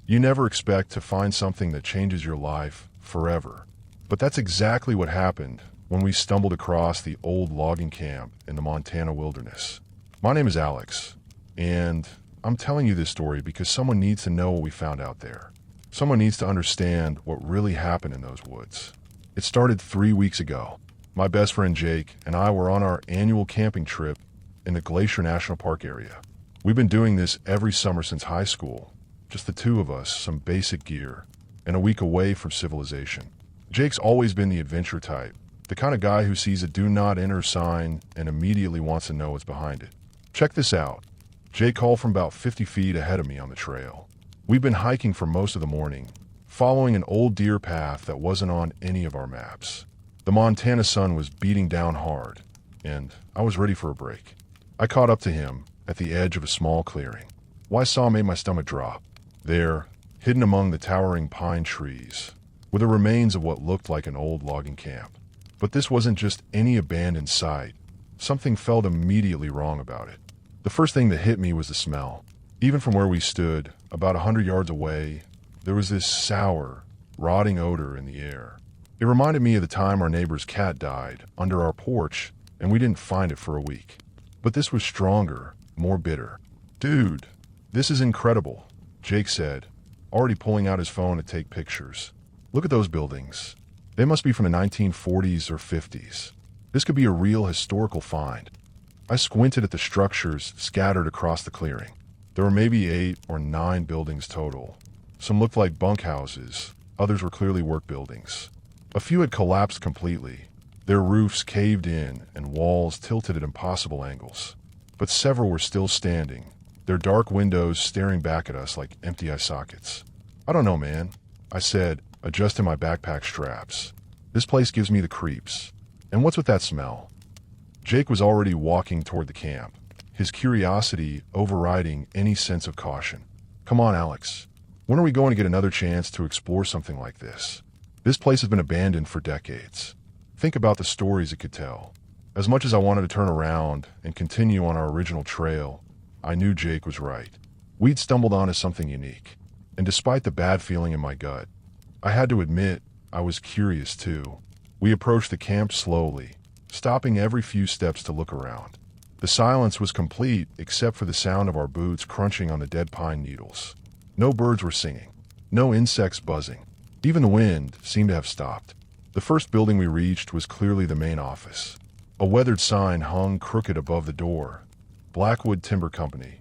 You never expect to find something that changes your life forever. But that's exactly what happened when we stumbled across the old logging camp in the Montana wilderness. My name is Alex, and I'm telling you this story because someone needs to know what we found out there. Someone needs to understand what really happened in those woods. It started 3 weeks ago. My best friend Jake and I were on our annual camping trip in the Glacier National Park area. We've been doing this every summer since high school, just the two of us, some basic gear, and a week away from civilization. Jake's always been the adventure type, the kind of guy who sees a do not enter sign and immediately wants to know what's behind it. Check this out. Jake called from about 50 feet ahead of me on the trail. We've been hiking for most of the morning, following an old deer path that wasn't on any of our maps. The Montana sun was beating down hard, and I was ready for a break. I caught up to him at the edge of a small clearing. What I saw made my stomach drop. There, hidden among the towering pine trees, were the remains of what looked like an old logging camp. But this wasn't just any abandoned site. Something felt immediately wrong about it. The first thing that hit me was the smell. Even from where we stood, about 100 yards away, there was this sour, rotting odor in the air. It reminded me of the time our neighbor's cat died under our porch and we didn't find it for a week. But this was stronger, more bitter. "Dude, this is incredible," Jake said, already pulling out his phone to take pictures. "Look at those buildings. They must be from the 1940s or 50s. This could be a real historical find." I squinted at the structures scattered across the clearing. There were maybe 8 or 9 buildings total. Some looked like bunkhouses, others were clearly work buildings. A few had collapsed completely, their roofs caved in and walls tilted at impossible angles. But several were still standing, their dark windows staring back at us like empty eye sockets. "I don't know, man," I said, adjusting my backpack straps. "This place gives me the creeps. And what's with that smell?" Jake was already walking toward the camp, his curiosity overriding any sense of caution. "Come on, Alex. When are we going to get another chance to explore something like this? This place has been abandoned for decades. Think about the stories it could tell." As much as I wanted to turn around and continue on our original trail, I knew Jake was right. We'd stumbled onto something unique, and despite the bad feeling in my gut, I had to admit I was curious too. We approached the camp slowly, stopping every few steps to look around. The silence was complete except for the sound of our boots crunching on the dead pine needles. No birds were singing, no insects buzzing. Even the wind seemed to have stopped. The first building we reached was clearly the main office. A weathered sign hung crooked above the door. Blackwood Timber Company,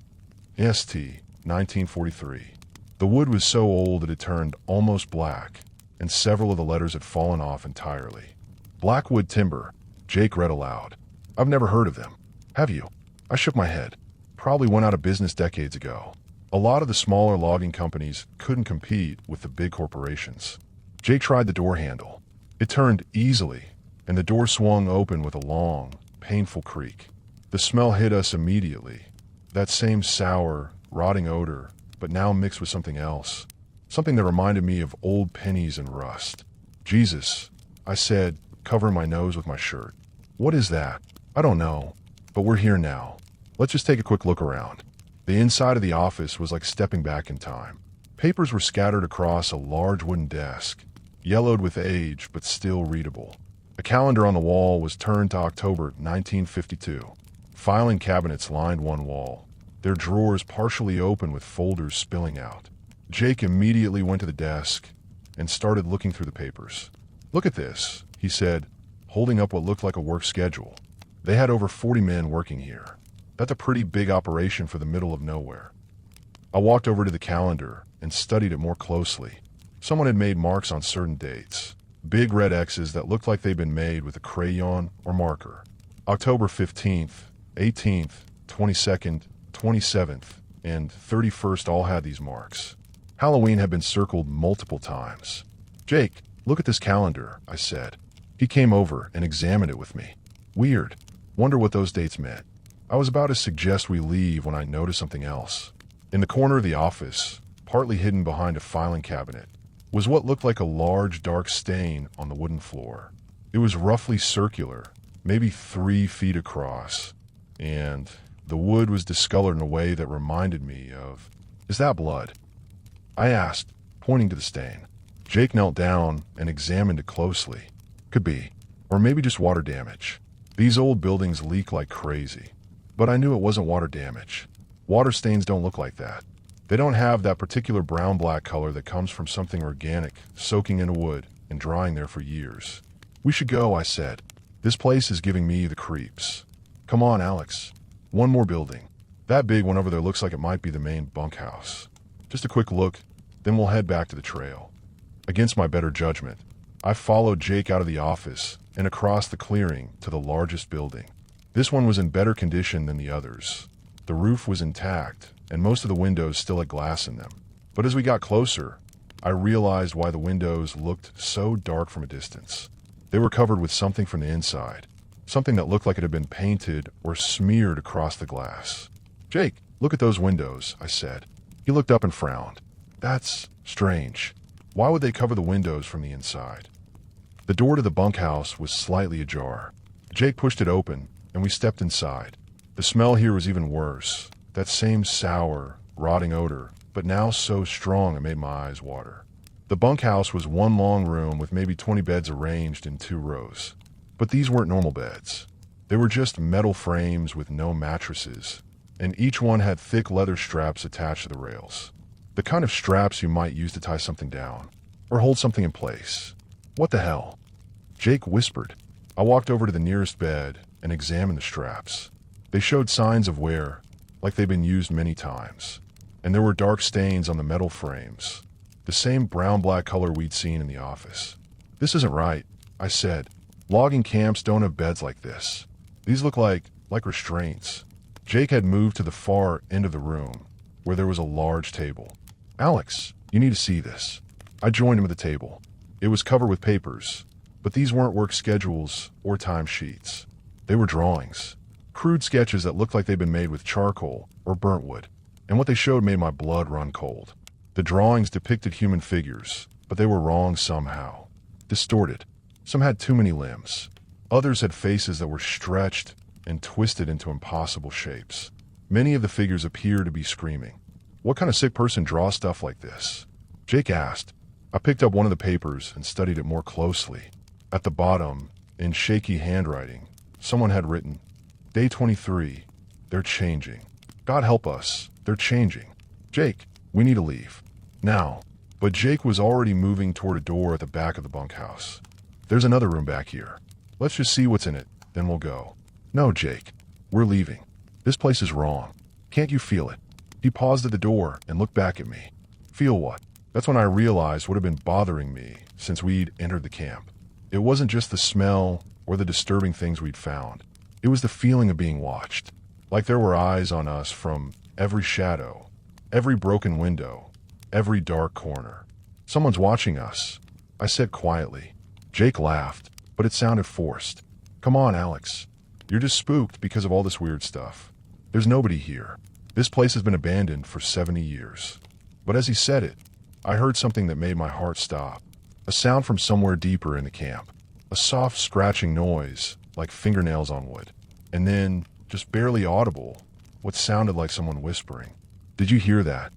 St. 1943. The wood was so old that it turned almost black, and several of the letters had fallen off entirely. "Blackwood Timber," Jake read aloud. "I've never heard of them. Have you?" I shook my head. "Probably went out of business decades ago. A lot of the smaller logging companies couldn't compete with the big corporations." Jake tried the door handle. It turned easily, and the door swung open with a long, painful creak. The smell hit us immediately. That same sour, rotting odor, but now mixed with something else. Something that reminded me of old pennies and rust. "Jesus," I said, covering my nose with my shirt. "What is that?" "I don't know, but we're here now. Let's just take a quick look around." The inside of the office was like stepping back in time. Papers were scattered across a large wooden desk, yellowed with age but still readable. A calendar on the wall was turned to October 1952. Filing cabinets lined one wall, their drawers partially open with folders spilling out. Jake immediately went to the desk and started looking through the papers. "Look at this," he said, holding up what looked like a work schedule. They had over 40 men working here. That's a pretty big operation for the middle of nowhere. I walked over to the calendar and studied it more closely. Someone had made marks on certain dates. Big red X's that looked like they'd been made with a crayon or marker. October 15th, 18th, 22nd, 27th, and 31st all had these marks. Halloween had been circled multiple times. "Jake, look at this calendar," I said. He came over and examined it with me. "Weird. Wonder what those dates meant." I was about to suggest we leave when I noticed something else. In the corner of the office, partly hidden behind a filing cabinet, was what looked like a large dark stain on the wooden floor. It was roughly circular, maybe 3 feet across, and the wood was discolored in a way that reminded me of, "Is that blood?" I asked, pointing to the stain. Jake knelt down and examined it closely. Could be. Or maybe just water damage. These old buildings leak like crazy. But I knew it wasn't water damage. Water stains don't look like that. They don't have that particular brown-black color that comes from something organic soaking into wood and drying there for years. We should go, I said. This place is giving me the creeps. Come on, Alex. One more building. That big one over there looks like it might be the main bunkhouse. Just a quick look, then we'll head back to the trail. Against my better judgment, I followed Jake out of the office and across the clearing to the largest building. This one was in better condition than the others. The roof was intact, and most of the windows still had glass in them. But as we got closer, I realized why the windows looked so dark from a distance. They were covered with something from the inside, something that looked like it had been painted or smeared across the glass. Jake, look at those windows, I said. He looked up and frowned. That's strange. Why would they cover the windows from the inside? The door to the bunkhouse was slightly ajar. Jake pushed it open, and we stepped inside. The smell here was even worse. That same sour, rotting odor, but now so strong it made my eyes water. The bunkhouse was one long room with maybe 20 beds arranged in 2 rows. But these weren't normal beds. They were just metal frames with no mattresses, and each one had thick leather straps attached to the rails. The kind of straps you might use to tie something down, or hold something in place. What the hell? Jake whispered. I walked over to the nearest bed and examined the straps. They showed signs of wear, like they'd been used many times. And there were dark stains on the metal frames, the same brown-black color we'd seen in the office. This isn't right, I said. Logging camps don't have beds like this. These look like restraints. Jake had moved to the far end of the room, where there was a large table. Alex, you need to see this. I joined him at the table. It was covered with papers, but these weren't work schedules or timesheets. They were drawings. Crude sketches that looked like they'd been made with charcoal or burnt wood. And what they showed made my blood run cold. The drawings depicted human figures, but they were wrong somehow. Distorted. Some had too many limbs. Others had faces that were stretched and twisted into impossible shapes. Many of the figures appeared to be screaming. What kind of sick person draws stuff like this? Jake asked. I picked up one of the papers and studied it more closely. At the bottom, in shaky handwriting, someone had written, Day 23. They're changing. God help us. They're changing. Jake, we need to leave. Now. But Jake was already moving toward a door at the back of the bunkhouse. There's another room back here. Let's just see what's in it, then we'll go. No, Jake. We're leaving. This place is wrong. Can't you feel it? He paused at the door and looked back at me. Feel what? That's when I realized what had been bothering me since we'd entered the camp. It wasn't just the smell or the disturbing things we'd found. It was the feeling of being watched. Like there were eyes on us from every shadow, every broken window, every dark corner. Someone's watching us, I said quietly. Jake laughed, but it sounded forced. Come on, Alex. You're just spooked because of all this weird stuff. There's nobody here. This place has been abandoned for 70 years. But as he said it, I heard something that made my heart stop. A sound from somewhere deeper in the camp. A soft scratching noise, like fingernails on wood. And then, just barely audible, what sounded like someone whispering. Did you hear that?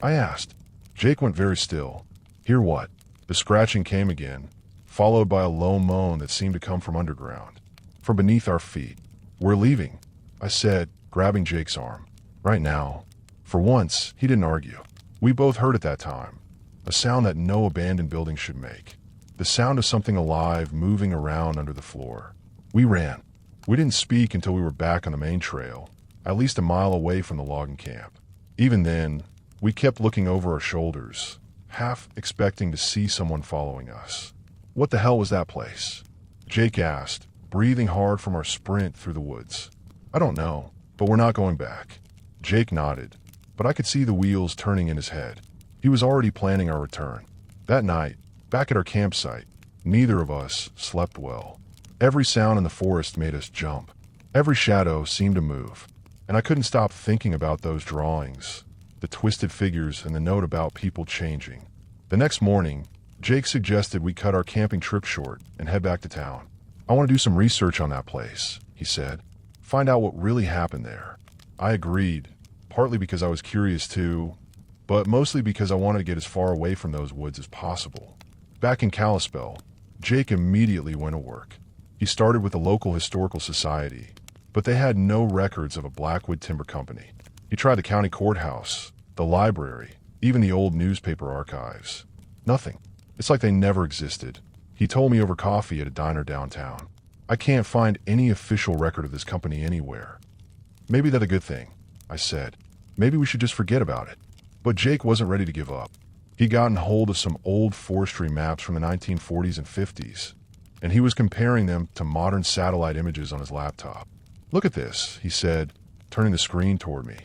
I asked. Jake went very still. Hear what? The scratching came again, followed by a low moan that seemed to come from underground, from beneath our feet. We're leaving, I said, grabbing Jake's arm. Right now. For once, he didn't argue. We both heard at that time. A sound that no abandoned building should make. The sound of something alive moving around under the floor. We ran. We didn't speak until we were back on the main trail, at least a mile away from the logging camp. Even then, we kept looking over our shoulders, half expecting to see someone following us. What the hell was that place? Jake asked, breathing hard from our sprint through the woods. I don't know, but we're not going back. Jake nodded, but I could see the wheels turning in his head. He was already planning our return. That night, back at our campsite, neither of us slept well. Every sound in the forest made us jump. Every shadow seemed to move, and I couldn't stop thinking about those drawings, the twisted figures and the note about people changing. The next morning, Jake suggested we cut our camping trip short and head back to town. I want to do some research on that place, he said. Find out what really happened there. I agreed, partly because I was curious too, but mostly because I wanted to get as far away from those woods as possible. Back in Kalispell, Jake immediately went to work. He started with the local historical society, but they had no records of a Blackwood Timber Company. He tried the county courthouse, the library, even the old newspaper archives. Nothing. It's like they never existed. He told me over coffee at a diner downtown. I can't find any official record of this company anywhere. Maybe that's a good thing, I said. Maybe we should just forget about it. But Jake wasn't ready to give up. He'd gotten hold of some old forestry maps from the 1940s and 50s, and he was comparing them to modern satellite images on his laptop. Look at this, he said, turning the screen toward me.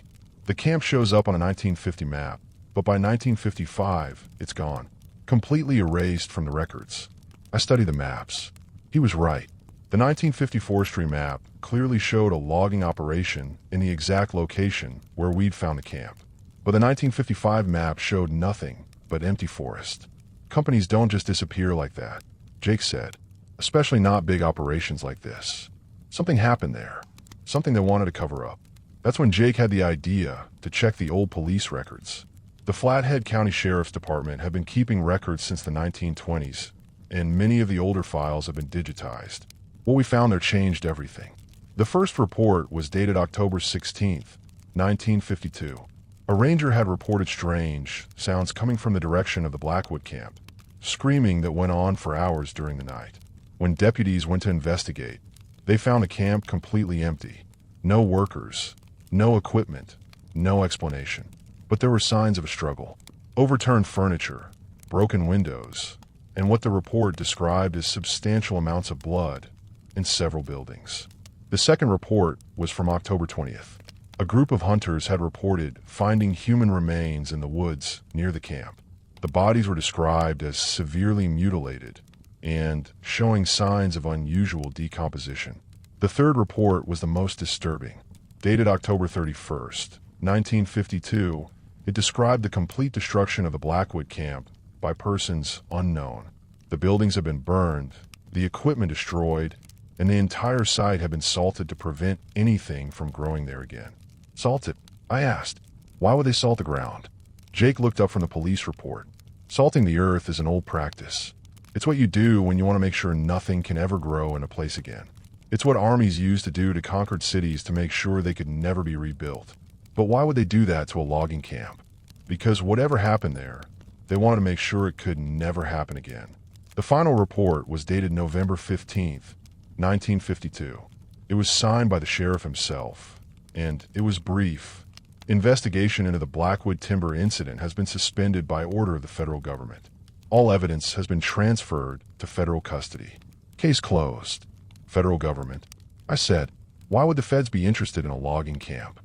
The camp shows up on a 1950 map, but by 1955, it's gone. Completely erased from the records. I studied the maps. He was right. The 1950 forestry map clearly showed a logging operation in the exact location where we'd found the camp. But the 1955 map showed nothing but empty forest. Companies don't just disappear like that, Jake said. Especially not big operations like this. Something happened there. Something they wanted to cover up. That's when Jake had the idea to check the old police records. The Flathead County Sheriff's Department had been keeping records since the 1920s, and many of the older files have been digitized. What we found there changed everything. The first report was dated October 16th, 1952. A ranger had reported strange sounds coming from the direction of the Blackwood camp, screaming that went on for hours during the night. When deputies went to investigate, they found the camp completely empty. No workers, no equipment, no explanation. But there were signs of a struggle. Overturned furniture, broken windows, and what the report described as substantial amounts of blood in several buildings. The second report was from October 20th. A group of hunters had reported finding human remains in the woods near the camp. The bodies were described as severely mutilated and showing signs of unusual decomposition. The third report was the most disturbing. Dated October 31st, 1952, it described the complete destruction of the Blackwood camp by persons unknown. The buildings had been burned, the equipment destroyed, and the entire site had been salted to prevent anything from growing there again. Salted? I asked. Why would they salt the ground? Jake looked up from the police report. Salting the earth is an old practice. It's what you do when you want to make sure nothing can ever grow in a place again. It's what armies used to do to conquered cities to make sure they could never be rebuilt. But why would they do that to a logging camp? Because whatever happened there, they wanted to make sure it could never happen again. The final report was dated November 15th, 1952. It was signed by the sheriff himself, and it was brief. Investigation into the Blackwood timber incident has been suspended by order of the federal government. All evidence has been transferred to federal custody. Case closed. Federal government. I said, why would the feds be interested in a logging camp?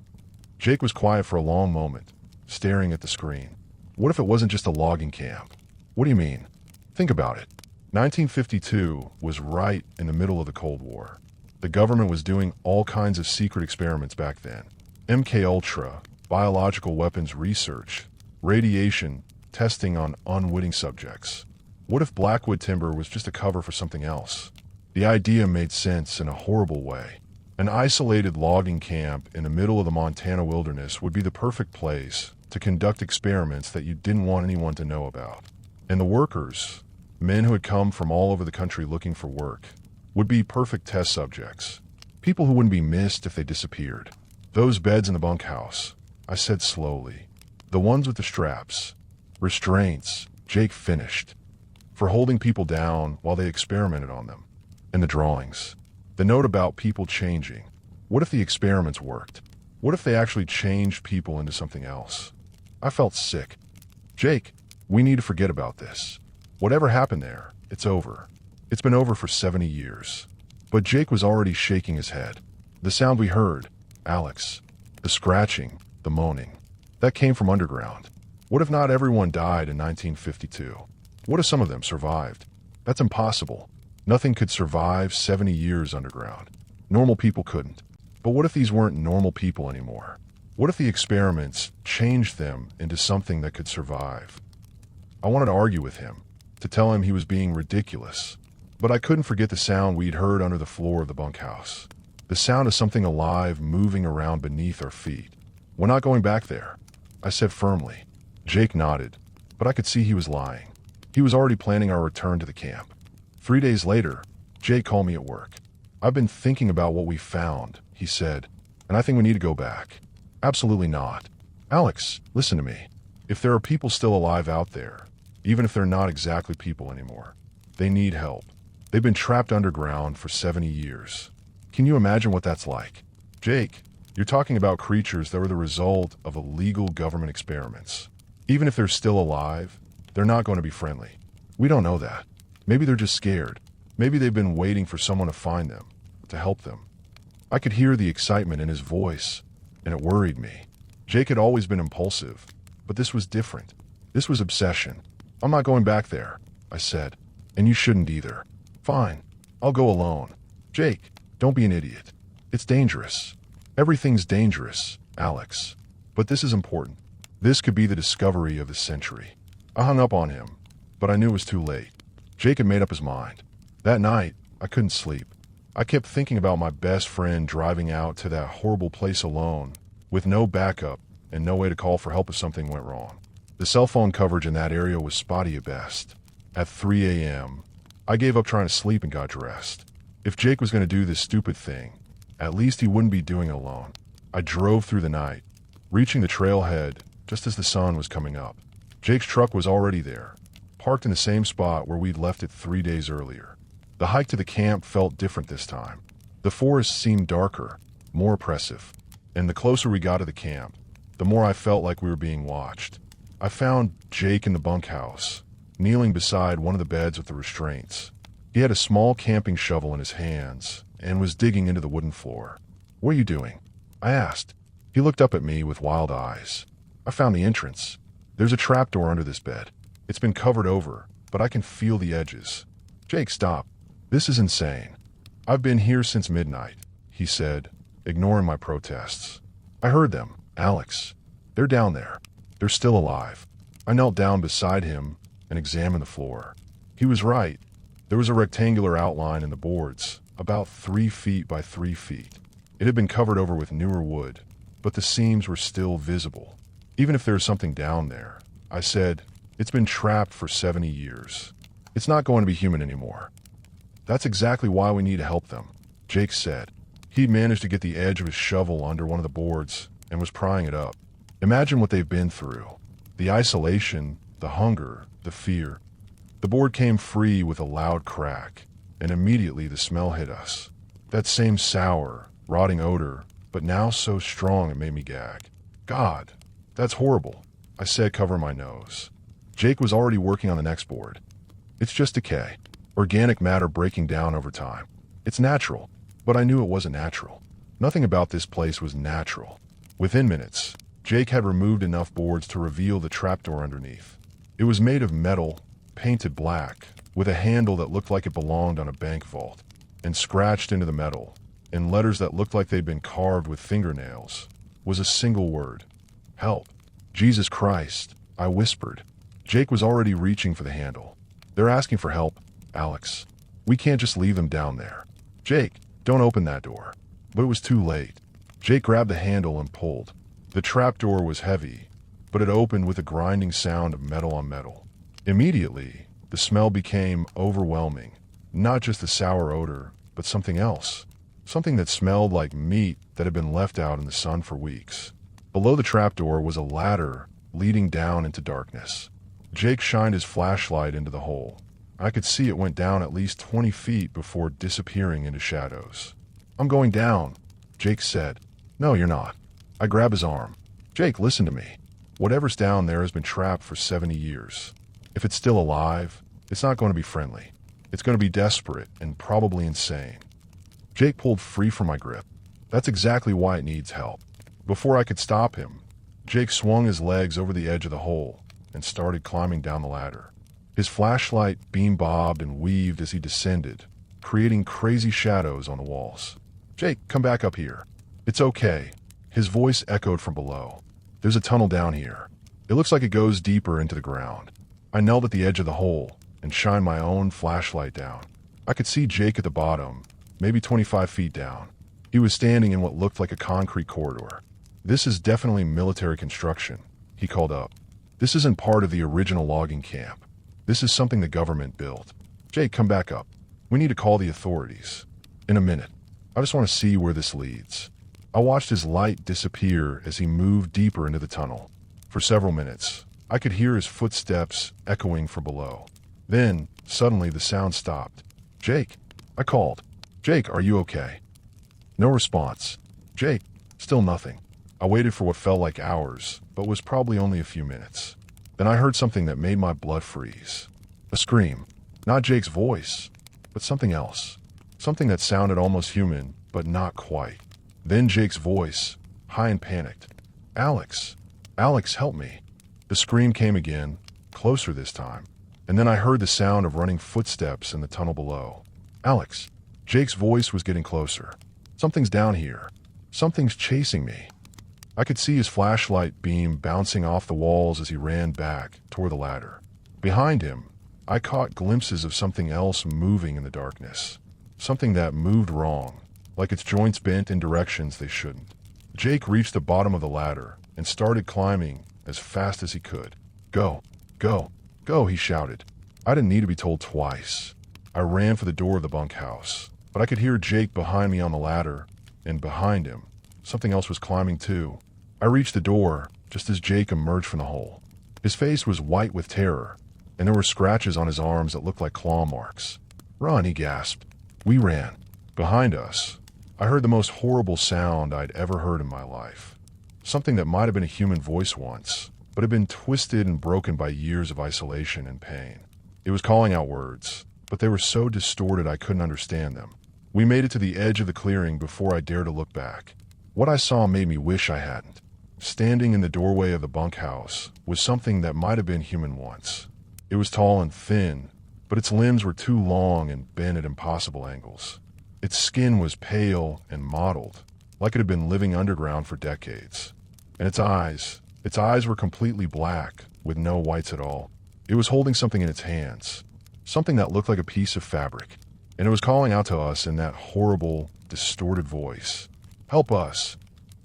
Jake was quiet for a long moment, staring at the screen. What if it wasn't just a logging camp? What do you mean? Think about it. 1952 was right in the middle of the Cold War. The government was doing all kinds of secret experiments back then. MK-Ultra, biological weapons research, radiation, testing on unwitting subjects. What if Blackwood timber was just a cover for something else? The idea made sense in a horrible way. An isolated logging camp in the middle of the Montana wilderness would be the perfect place to conduct experiments that you didn't want anyone to know about. And the workers, men who had come from all over the country looking for work, would be perfect test subjects. People who wouldn't be missed if they disappeared. Those beds in the bunkhouse, I said slowly. The ones with the straps. Restraints, Jake finished. For holding people down while they experimented on them. And the drawings. The note about people changing. What if the experiments worked? What if they actually changed people into something else? I felt sick. Jake, we need to forget about this. Whatever happened there, it's over. It's been over for 70 years. But Jake was already shaking his head. The sound we heard, Alex, the scratching, the moaning, that came from underground. What if not everyone died in 1952? What if some of them survived? That's impossible. Nothing could survive 70 years underground. Normal people couldn't. But what if these weren't normal people anymore? What if the experiments changed them into something that could survive? I wanted to argue with him, to tell him he was being ridiculous. But I couldn't forget the sound we'd heard under the floor of the bunkhouse. The sound of something alive moving around beneath our feet. We're not going back there, I said firmly. Jake nodded, but I could see he was lying. He was already planning our return to the camp. 3 days later, Jake called me at work. "I've been thinking about what we found," he said, "and I think we need to go back." "Absolutely not." "Alex, listen to me. If there are people still alive out there, even if they're not exactly people anymore, they need help. They've been trapped underground for 70 years. Can you imagine what that's like?" "Jake, you're talking about creatures that were the result of illegal government experiments. Even if they're still alive, they're not going to be friendly. We don't know that. Maybe they're just scared. Maybe they've been waiting for someone to find them, to help them." I could hear the excitement in his voice, and it worried me. Jake had always been impulsive, but this was different. This was obsession. "I'm not going back there," I said, "and you shouldn't either." "Fine, I'll go alone." "Jake, don't be an idiot. It's dangerous." "Everything's dangerous, Alex. But this is important. This could be the discovery of the century." I hung up on him, but I knew it was too late. Jake had made up his mind. That night, I couldn't sleep. I kept thinking about my best friend driving out to that horrible place alone, with no backup and no way to call for help if something went wrong. The cell phone coverage in that area was spotty at best. At 3 a.m., I gave up trying to sleep and got dressed. If Jake was going to do this stupid thing, at least he wouldn't be doing it alone. I drove through the night, reaching the trailhead just as the sun was coming up. Jake's truck was already there, parked in the same spot where we'd left it 3 days earlier. The hike to the camp felt different this time. The forest seemed darker, more oppressive, and the closer we got to the camp, the more I felt like we were being watched. I found Jake in the bunkhouse, kneeling beside one of the beds with the restraints. He had a small camping shovel in his hands and was digging into the wooden floor. "What are you doing?" I asked. He looked up at me with wild eyes. "I found the entrance. There's a trapdoor under this bed. It's been covered over, but I can feel the edges." "Jake, stop. This is insane." "I've been here since midnight," he said, ignoring my protests. "I heard them, Alex. They're down there. They're still alive." I knelt down beside him and examined the floor. He was right. There was a rectangular outline in the boards, about 3 feet by 3 feet. It had been covered over with newer wood, but the seams were still visible. "Even if there's something down there," I said, "it's been trapped for 70 years. It's not going to be human anymore." "That's exactly why we need to help them," Jake said. He'd managed to get the edge of his shovel under one of the boards and was prying it up. "Imagine what they've been through. The isolation, the hunger, the fear." The board came free with a loud crack, and immediately the smell hit us. That same sour, rotting odor, but now so strong it made me gag. "God, that's horrible," I said, covering my nose. Jake was already working on the next board. "It's just decay. Organic matter breaking down over time. It's natural." But I knew it wasn't natural. Nothing about this place was natural. Within minutes, Jake had removed enough boards to reveal the trapdoor underneath. It was made of metal, painted black, with a handle that looked like it belonged on a bank vault, and scratched into the metal, in letters that looked like they'd been carved with fingernails, was a single word: "Help." "Jesus Christ," I whispered. Jake was already reaching for the handle. "They're asking for help, Alex. We can't just leave them down there." "Jake, don't open that door." But it was too late. Jake grabbed the handle and pulled. The trapdoor was heavy, but it opened with a grinding sound of metal on metal. Immediately, the smell became overwhelming. Not just the sour odor, but something else. Something that smelled like meat that had been left out in the sun for weeks. Below the trapdoor was a ladder leading down into darkness. Jake shined his flashlight into the hole. I could see it went down at least 20 feet before disappearing into shadows. "I'm going down," Jake said. "No, you're not." I grabbed his arm. "Jake, listen to me. Whatever's down there has been trapped for 70 years. If it's still alive, it's not going to be friendly. It's going to be desperate and probably insane." Jake pulled free from my grip. "That's exactly why it needs help." Before I could stop him, Jake swung his legs over the edge of the hole and started climbing down the ladder. His flashlight beam bobbed and weaved as he descended, creating crazy shadows on the walls. "Jake, come back up here." "It's okay." His voice echoed from below. "There's a tunnel down here. It looks like it goes deeper into the ground." I knelt at the edge of the hole and shined my own flashlight down. I could see Jake at the bottom, maybe 25 feet down. He was standing in what looked like a concrete corridor. "This is definitely military construction," he called up. This isn't part of the original logging camp. This is something the government built. Jake, come back up. We need to call the authorities. In a minute. I just want to see where this leads. I watched his light disappear as he moved deeper into the tunnel. For several minutes, I could hear his footsteps echoing from below. Then, suddenly, the sound stopped. Jake, I called. Jake, are you okay? No response. Jake, still nothing. I waited for what felt like hours, but was probably only a few minutes. Then I heard something that made my blood freeze. A scream. Not Jake's voice, but something else. Something that sounded almost human, but not quite. Then Jake's voice, high and panicked. Alex. Alex, help me. The scream came again, closer this time. And then I heard the sound of running footsteps in the tunnel below. Alex. Jake's voice was getting closer. Something's down here. Something's chasing me. I could see his flashlight beam bouncing off the walls as he ran back toward the ladder. Behind him, I caught glimpses of something else moving in the darkness. Something that moved wrong, like its joints bent in directions they shouldn't. Jake reached the bottom of the ladder and started climbing as fast as he could. Go, go, go, he shouted. I didn't need to be told twice. I ran for the door of the bunkhouse, but I could hear Jake behind me on the ladder, and behind him, something else was climbing too. I reached the door just as Jake emerged from the hole. His face was white with terror, and there were scratches on his arms that looked like claw marks. Run, he gasped. We ran. Behind us, I heard the most horrible sound I'd ever heard in my life. Something that might have been a human voice once, but had been twisted and broken by years of isolation and pain. It was calling out words, but they were so distorted I couldn't understand them. We made it to the edge of the clearing before I dared to look back. What I saw made me wish I hadn't. Standing in the doorway of the bunkhouse was something that might have been human once. It was tall and thin, but its limbs were too long and bent at impossible angles. Its skin was pale and mottled, like it had been living underground for decades. And its eyes were completely black, with no whites at all. It was holding something in its hands, something that looked like a piece of fabric, and it was calling out to us in that horrible, distorted voice. Help us.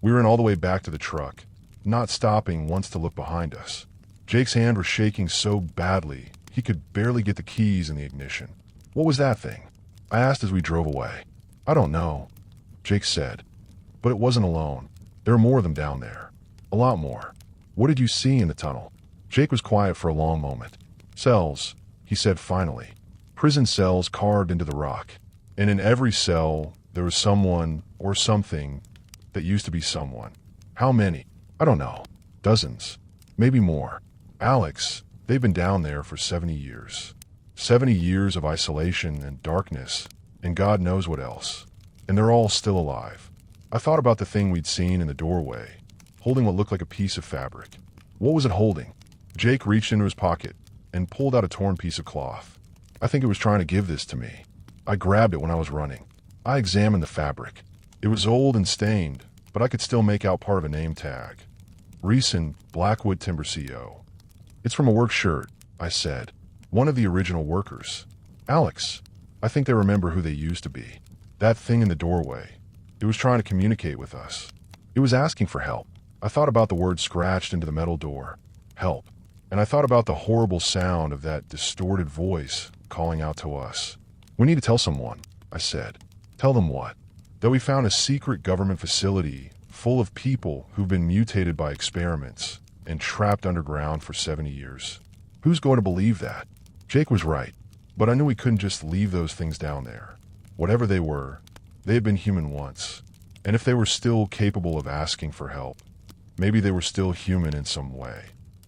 We ran all the way back to the truck, not stopping once to look behind us. Jake's hand was shaking so badly, he could barely get the keys in the ignition. What was that thing? I asked as we drove away. I don't know, Jake said. But it wasn't alone. There were more of them down there. A lot more. What did you see in the tunnel? Jake was quiet for a long moment. Cells, he said finally. Prison cells carved into the rock. And in every cell, there was someone or something that used to be someone. How many? I don't know. Dozens. Maybe more. Alex, they've been down there for 70 years. 70 years of isolation and darkness, and God knows what else. And they're all still alive. I thought about the thing we'd seen in the doorway, holding what looked like a piece of fabric. What was it holding? Jake reached into his pocket and pulled out a torn piece of cloth. I think it was trying to give this to me. I grabbed it when I was running. I examined the fabric. It was old and stained, but I could still make out part of a name tag. Reeson Blackwood Timber CO. It's from a work shirt, I said. One of the original workers. Alex. I think they remember who they used to be. That thing in the doorway. It was trying to communicate with us. It was asking for help. I thought about the word scratched into the metal door. Help. And I thought about the horrible sound of that distorted voice calling out to us. We need to tell someone, I said. Tell them what? That we found a secret government facility full of people who've been mutated by experiments and trapped underground for 70 years. Who's going to believe that? Jake was right, but I knew we couldn't just leave those things down there. Whatever they were, they had been human once. And if they were still capable of asking for help, maybe they were still human in some way.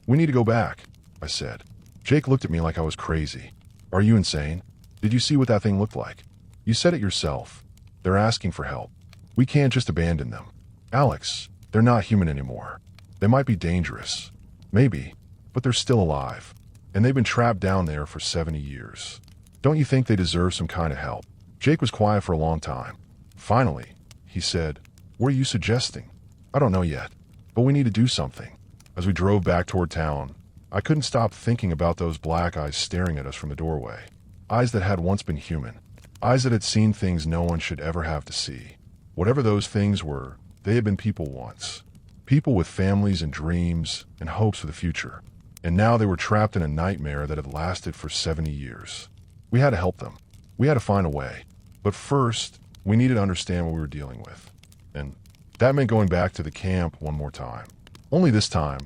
We need to go back, I said. Jake looked at me like I was crazy. Are you insane? Did you see what that thing looked like? You said it yourself. They're asking for help. We can't just abandon them. Alex, they're not human anymore. They might be dangerous. Maybe, but they're still alive. And they've been trapped down there for 70 years. Don't you think they deserve some kind of help? Jake was quiet for a long time. Finally, he said, what are you suggesting? I don't know yet, but we need to do something. As we drove back toward town, I couldn't stop thinking about those black eyes staring at us from the doorway. Eyes that had once been human. Eyes that had seen things no one should ever have to see. Whatever those things were, they had been people once. People with families and dreams and hopes for the future. And now they were trapped in a nightmare that had lasted for 70 years. We had to help them. We had to find a way. But first, we needed to understand what we were dealing with. And that meant going back to the camp one more time. Only this time,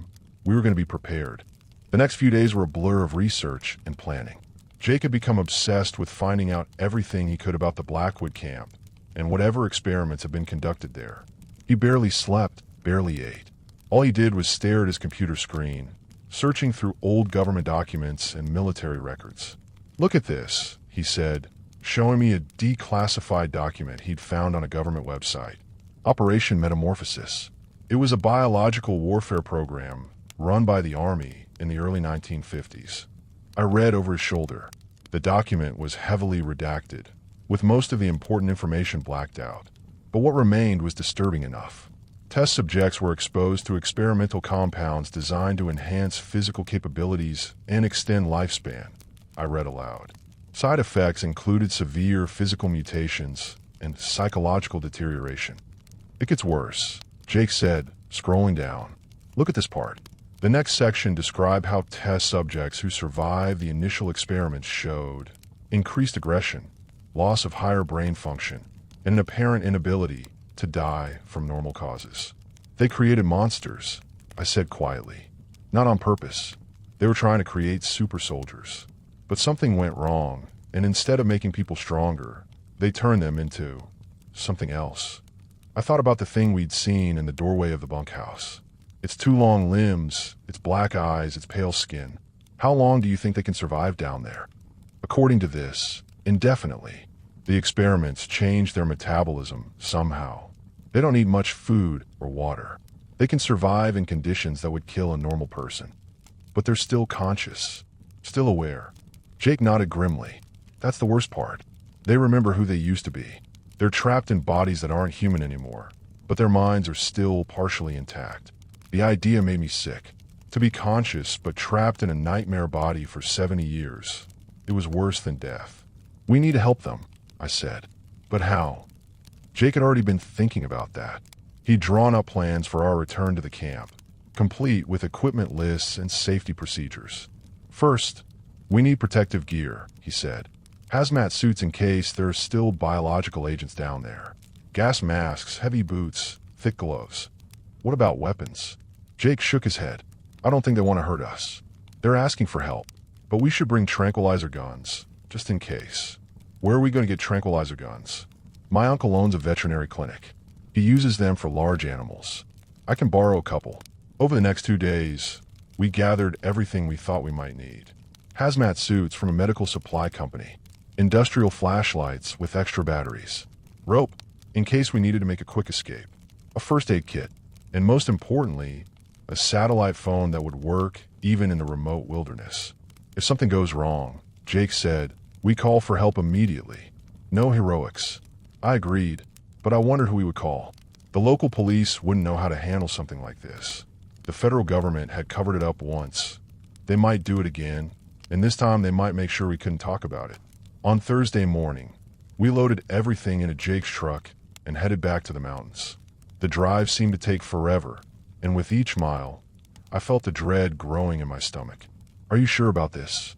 we were going to be prepared. The next few days were a blur of research and planning. Jake had become obsessed with finding out everything he could about the Blackwood camp and whatever experiments had been conducted there. He barely slept, barely ate. All he did was stare at his computer screen, searching through old government documents and military records. "Look at this," he said, showing me a declassified document he'd found on a government website. Operation Metamorphosis. It was a biological warfare program run by the Army in the early 1950s. I read over his shoulder. The document was heavily redacted, with most of the important information blacked out. But what remained was disturbing enough. Test subjects were exposed to experimental compounds designed to enhance physical capabilities and extend lifespan, I read aloud. Side effects included severe physical mutations and psychological deterioration. "It gets worse," Jake said, scrolling down. "Look at this part." The next section described how test subjects who survived the initial experiments showed increased aggression, loss of higher brain function, and an apparent inability to die from normal causes. "They created monsters," I said quietly. "Not on purpose. They were trying to create super soldiers. But something went wrong, and instead of making people stronger, they turned them into something else." I thought about the thing we'd seen in the doorway of the bunkhouse. Its 2 long limbs, its black eyes, its pale skin. How long do you think they can survive down there? According to this, indefinitely. The experiments change their metabolism somehow. They don't need much food or water. They can survive in conditions that would kill a normal person. But they're still conscious, still aware. Jake nodded grimly. That's the worst part. They remember who they used to be. They're trapped in bodies that aren't human anymore, but their minds are still partially intact. The idea made me sick. To be conscious but trapped in a nightmare body for 70 years. It was worse than death. "We need to help them," I said. "But how?" Jake had already been thinking about that. He'd drawn up plans for our return to the camp, complete with equipment lists and safety procedures. "First, we need protective gear," he said. "Hazmat suits in case there are still biological agents down there. Gas masks, heavy boots, thick gloves. What about weapons?" Jake shook his head. "I don't think they want to hurt us. They're asking for help, but we should bring tranquilizer guns, just in case." "Where are we going to get tranquilizer guns?" "My uncle owns a veterinary clinic. He uses them for large animals. I can borrow a couple." Over the next 2 days, we gathered everything we thought we might need. Hazmat suits from a medical supply company, industrial flashlights with extra batteries, rope in case we needed to make a quick escape, a first aid kit, and most importantly, a satellite phone that would work even in the remote wilderness. "If something goes wrong," Jake said, "we call for help immediately. No heroics." I agreed, but I wondered who we would call. The local police wouldn't know how to handle something like this. The federal government had covered it up once. They might do it again, and this time they might make sure we couldn't talk about it. On Thursday morning, we loaded everything into Jake's truck and headed back to the mountains. The drive seemed to take forever, and with each mile, I felt the dread growing in my stomach. "Are you sure about this?"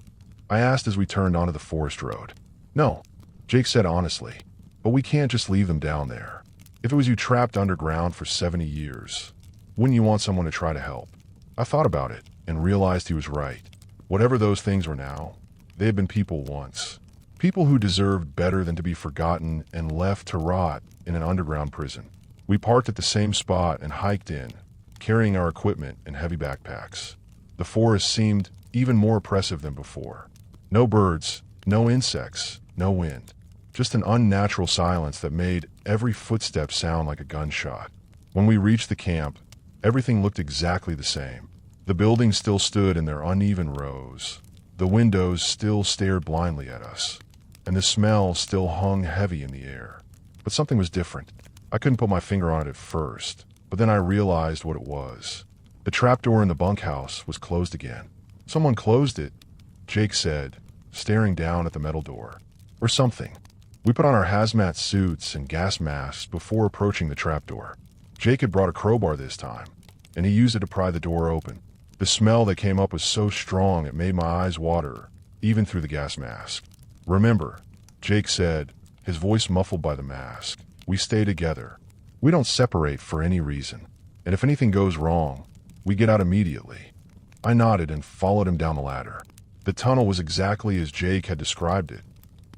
I asked as we turned onto the forest road. "No," Jake said honestly, "but we can't just leave them down there. If it was you trapped underground for 70 years, wouldn't you want someone to try to help?" I thought about it and realized he was right. Whatever those things were now, they had been people once. People who deserved better than to be forgotten and left to rot in an underground prison. We parked at the same spot and hiked in, carrying our equipment and heavy backpacks. The forest seemed even more oppressive than before. No birds, no insects, no wind. Just an unnatural silence that made every footstep sound like a gunshot. When we reached the camp, everything looked exactly the same. The buildings still stood in their uneven rows. The windows still stared blindly at us, and the smell still hung heavy in the air. But something was different. I couldn't put my finger on it at first, but then I realized what it was. The trapdoor in the bunkhouse was closed again. "Someone closed it," Jake said, staring down at the metal door. "Or something." We put on our hazmat suits and gas masks before approaching the trapdoor. Jake had brought a crowbar this time, and he used it to pry the door open. The smell that came up was so strong it made my eyes water, even through the gas mask. "Remember," Jake said, his voice muffled by the mask, "we stay together. We don't separate for any reason. And if anything goes wrong, we get out immediately." I nodded and followed him down the ladder. The tunnel was exactly as Jake had described it,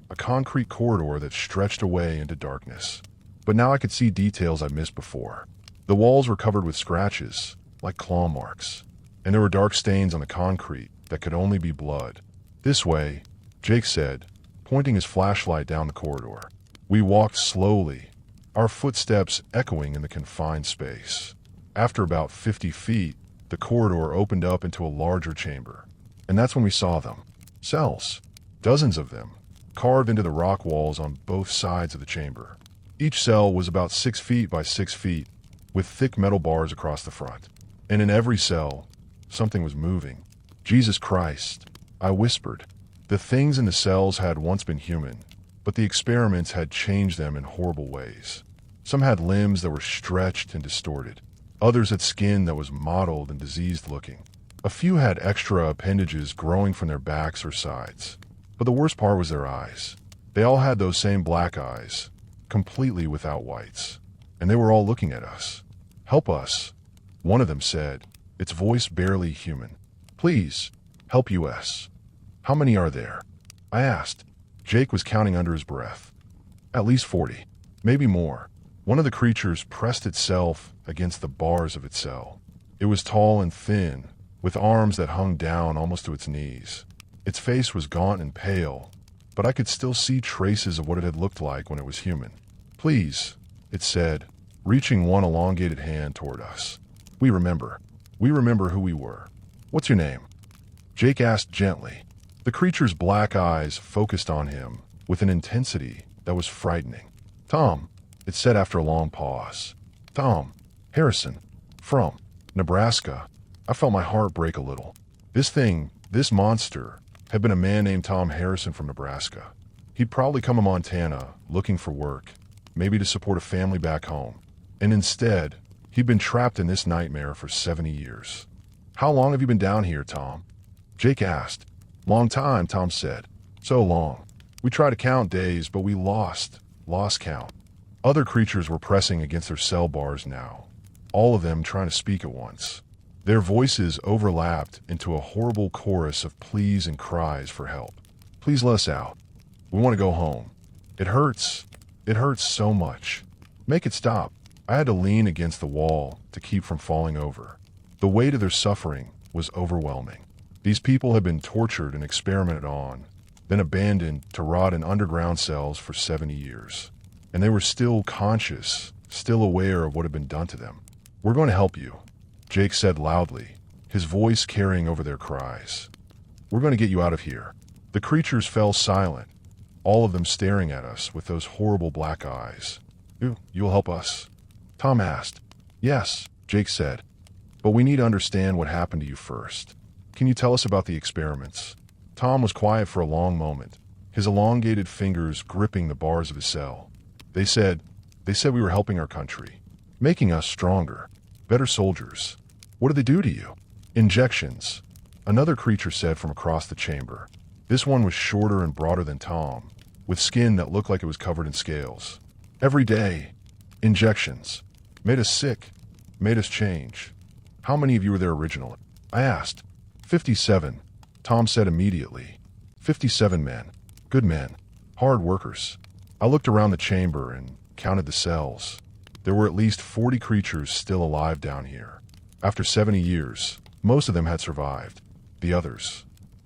a concrete corridor that stretched away into darkness. But now I could see details I'd missed before. The walls were covered with scratches, like claw marks, and there were dark stains on the concrete that could only be blood. "This way," Jake said, pointing his flashlight down the corridor. We walked slowly, our footsteps echoing in the confined space. After about 50 feet, the corridor opened up into a larger chamber. And that's when we saw them. Cells. Dozens of them, carved into the rock walls on both sides of the chamber. Each cell was about 6 feet by 6 feet, with thick metal bars across the front. And in every cell, something was moving. "Jesus Christ," I whispered. The things in the cells had once been human, but the experiments had changed them in horrible ways. Some had limbs that were stretched and distorted. Others had skin that was mottled and diseased-looking. A few had extra appendages growing from their backs or sides. But the worst part was their eyes. They all had those same black eyes, completely without whites. And they were all looking at us. "Help us," one of them said, its voice barely human. "Please, help us." "How many are there?" I asked. Jake was counting under his breath. "At least 40, maybe more." One of the creatures pressed itself against the bars of its cell. It was tall and thin, with arms that hung down almost to its knees. Its face was gaunt and pale, but I could still see traces of what it had looked like when it was human. "Please," it said, reaching one elongated hand toward us. We remember. We remember who we were. "What's your name?" Jake asked gently. The creature's black eyes focused on him with an intensity that was frightening. "Tom," it said after a long pause. "Tom Harrison, from Nebraska." I felt my heart break a little. This monster, had been a man named Tom Harrison from Nebraska. He'd probably come to Montana looking for work, maybe to support a family back home. And instead, he'd been trapped in this nightmare for 70 years. "How long have you been down here, Tom?" Jake asked. "Long time," Tom said. "So long. We tried to count days, but we lost count." Other creatures were pressing against their cell bars now, all of them trying to speak at once. Their voices overlapped into a horrible chorus of pleas and cries for help. "Please let us out. We want to go home. It hurts. It hurts so much. Make it stop." I had to lean against the wall to keep from falling over. The weight of their suffering was overwhelming. These people had been tortured and experimented on, then abandoned to rot in underground cells for 70 years. And they were still conscious, still aware of what had been done to them. "We're going to help you," Jake said loudly, his voice carrying over their cries. "We're going to get you out of here." The creatures fell silent, all of them staring at us with those horrible black eyes. You'll help us?" Tom asked. "Yes," Jake said. "But we need to understand what happened to you first. Can you tell us about the experiments?" Tom was quiet for a long moment, his elongated fingers gripping the bars of his cell. They said we were helping our country, making us stronger, better soldiers." "What did they do to you?" "Injections," another creature said from across the chamber. This one was shorter and broader than Tom, with skin that looked like it was covered in scales. "Every day. Injections. Made us sick. Made us change." "How many of you were there originally?" I asked. 57, Tom said immediately. 57 men. Good men. Hard workers. I looked around the chamber and counted the cells. There were at least 40 creatures still alive down here. After 70 years, most of them had survived. The others?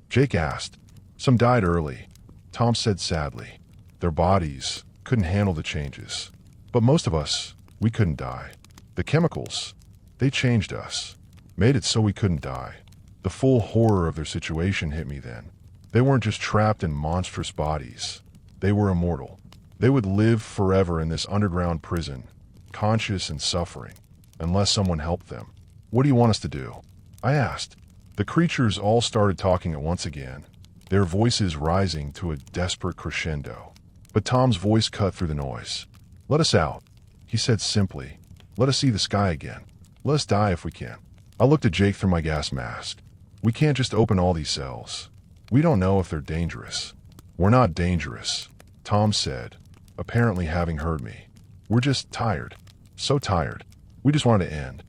Jake asked. "Some died early," Tom said sadly. "Their bodies couldn't handle the changes. But most of us, we couldn't die. The chemicals, they changed us, made it so we couldn't die." The full horror of their situation hit me then. They weren't just trapped in monstrous bodies. They were immortal. They would live forever in this underground prison, conscious and suffering, unless someone helped them. "What do you want us to do?" I asked. The creatures all started talking at once again, their voices rising to a desperate crescendo. But Tom's voice cut through the noise. "Let us out," he said simply. "Let us see the sky again. Let us die if we can." I looked at Jake through my gas mask. We can't just open all these cells. We don't know if they're dangerous. We're not dangerous, Tom said, apparently having heard me. We're just tired. So tired. We just want it to end.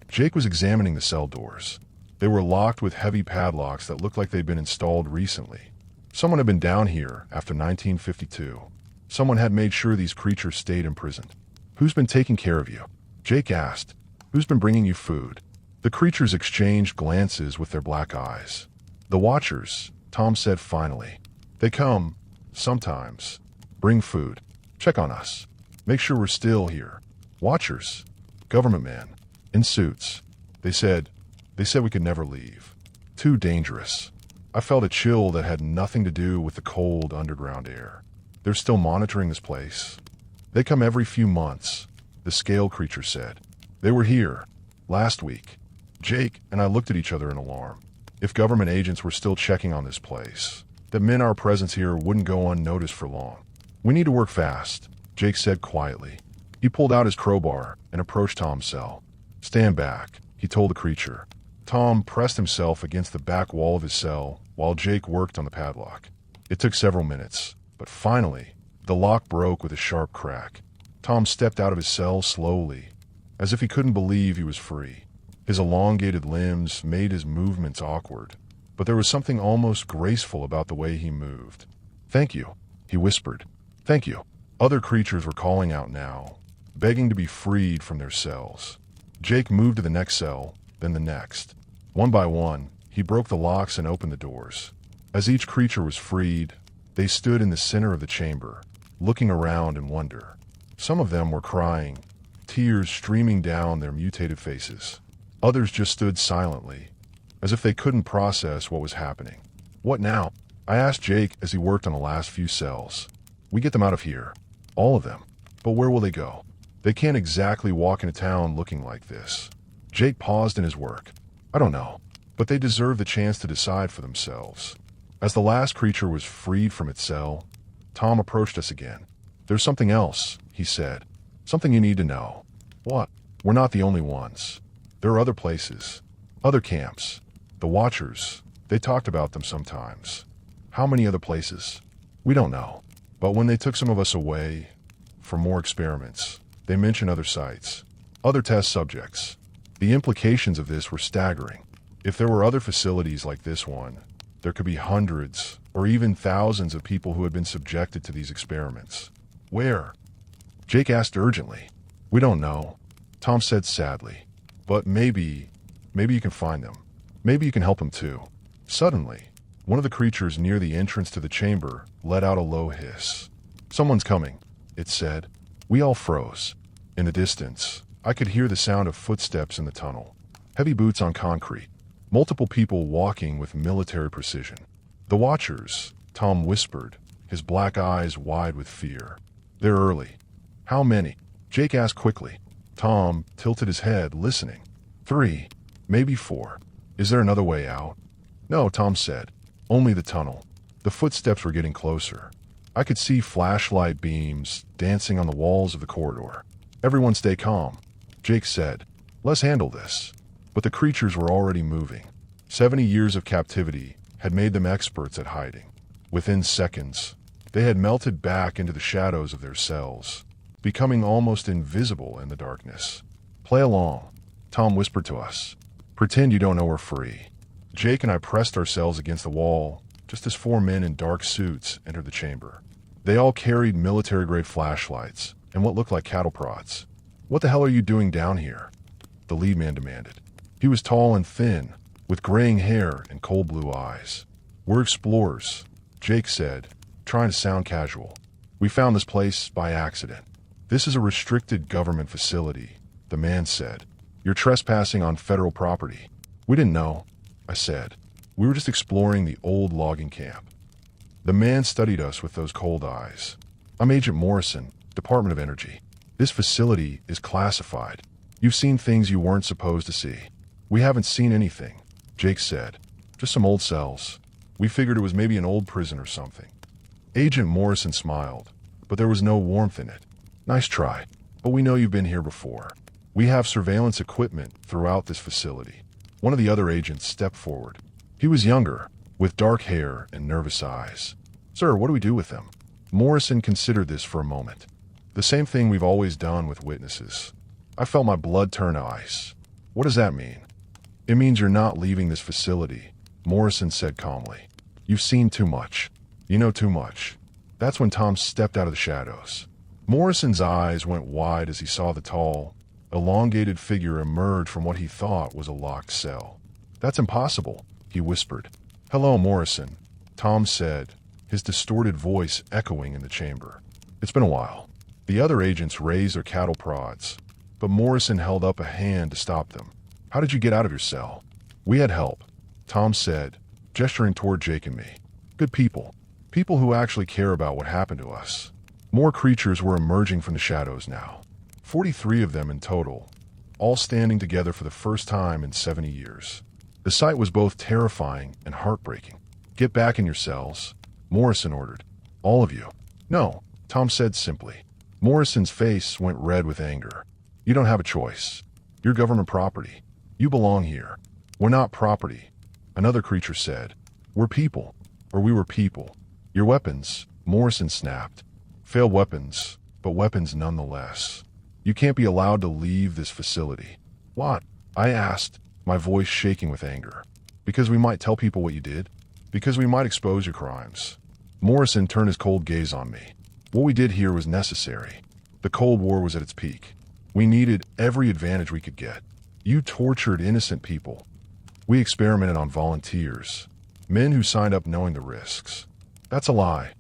Jake was examining the cell doors. They were locked with heavy padlocks that looked like they'd been installed recently. Someone had been down here after 1952. Someone had made sure these creatures stayed imprisoned. Who's been taking care of you? Jake asked. Who's been bringing you food? The creatures exchanged glances with their black eyes. The Watchers, Tom said finally. They come, sometimes, bring food, check on us, make sure we're still here. Watchers, government men, in suits. They said we could never leave. Too dangerous. I felt a chill that had nothing to do with the cold underground air. They're still monitoring this place. They come every few months, the scale creature said. They were here, last week. Jake and I looked at each other in alarm. If government agents were still checking on this place, that meant our presence here wouldn't go unnoticed for long. We need to work fast, Jake said quietly. He pulled out his crowbar and approached Tom's cell. Stand back, he told the creature. Tom pressed himself against the back wall of his cell while Jake worked on the padlock. It took several minutes, but finally, the lock broke with a sharp crack. Tom stepped out of his cell slowly, as if he couldn't believe he was free. His elongated limbs made his movements awkward, but there was something almost graceful about the way he moved. Thank you, he whispered. Thank you. Other creatures were calling out now, begging to be freed from their cells. Jake moved to the next cell, then the next. One by one, he broke the locks and opened the doors. As each creature was freed, they stood in the center of the chamber, looking around in wonder. Some of them were crying, tears streaming down their mutated faces. Others just stood silently, as if they couldn't process what was happening. What now? I asked Jake as he worked on the last few cells. We get them out of here. All of them. But where will they go? They can't exactly walk into town looking like this. Jake paused in his work. I don't know, but they deserve the chance to decide for themselves. As the last creature was freed from its cell, Tom approached us again. There's something else, he said. Something you need to know. What? We're not the only ones. There are other places. Other camps. The Watchers. They talked about them sometimes. How many other places? We don't know. But when they took some of us away for more experiments, they mentioned other sites, other test subjects. The implications of this were staggering. If there were other facilities like this one, there could be hundreds or even thousands of people who had been subjected to these experiments. Where? Jake asked urgently. We don't know, Tom said sadly. But maybe you can find them. Maybe you can help them too. Suddenly, one of the creatures near the entrance to the chamber let out a low hiss. Someone's coming, it said. We all froze. In the distance, I could hear the sound of footsteps in the tunnel. Heavy boots on concrete. Multiple people walking with military precision. The Watchers, Tom whispered, his black eyes wide with fear. They're early. How many? Jake asked quickly. Tom tilted his head, listening. 3, maybe 4. Is there another way out? No, Tom said. Only the tunnel. The footsteps were getting closer. I could see flashlight beams dancing on the walls of the corridor. Everyone stay calm, Jake said. Let's handle this. But the creatures were already moving. 70 years of captivity had made them experts at hiding. Within seconds, they had melted back into the shadows of their cells, becoming almost invisible in the darkness. Play along, Tom whispered to us. Pretend you don't know we're free. Jake and I pressed ourselves against the wall, just as 4 men in dark suits entered the chamber. They all carried military-grade flashlights and what looked like cattle prods. What the hell are you doing down here? The lead man demanded. He was tall and thin, with graying hair and cold blue eyes. We're explorers, Jake said, trying to sound casual. We found this place by accident. This is a restricted government facility, the man said. You're trespassing on federal property. We didn't know, I said. We were just exploring the old logging camp. The man studied us with those cold eyes. I'm Agent Morrison, Department of Energy. This facility is classified. You've seen things you weren't supposed to see. We haven't seen anything, Jake said. Just some old cells. We figured it was maybe an old prison or something. Agent Morrison smiled, but there was no warmth in it. Nice try, but we know you've been here before. We have surveillance equipment throughout this facility. One of the other agents stepped forward. He was younger, with dark hair and nervous eyes. "Sir, what do we do with them?" Morrison considered this for a moment. "The same thing we've always done with witnesses." I felt my blood turn to ice. "What does that mean?" "It means you're not leaving this facility," Morrison said calmly. "You've seen too much. You know too much." That's when Tom stepped out of the shadows. Morrison's eyes went wide as he saw the tall, elongated figure emerge from what he thought was a locked cell. "That's impossible," he whispered. "Hello, Morrison," Tom said, his distorted voice echoing in the chamber. "It's been a while." The other agents raised their cattle prods, but Morrison held up a hand to stop them. "How did you get out of your cell?" "We had help," Tom said, gesturing toward Jake and me. "Good people. People who actually care about what happened to us." More creatures were emerging from the shadows now. 43 of them in total, all standing together for the first time in 70 years. The sight was both terrifying and heartbreaking. "Get back in your cells," Morrison ordered. "All of you." "No," Tom said simply. Morrison's face went red with anger. "You don't have a choice. You're government property. You belong here." "We're not property," another creature said. "We're people, or we were people." "Your weapons," Morrison snapped. "Failed weapons, but weapons nonetheless. You can't be allowed to leave this facility." "What?" I asked, my voice shaking with anger. "Because we might tell people what you did. Because we might expose your crimes." Morrison turned his cold gaze on me. "What we did here was necessary. The Cold War was at its peak. We needed every advantage we could get. You tortured innocent people. We experimented on volunteers, men who signed up knowing the risks." "That's a lie,"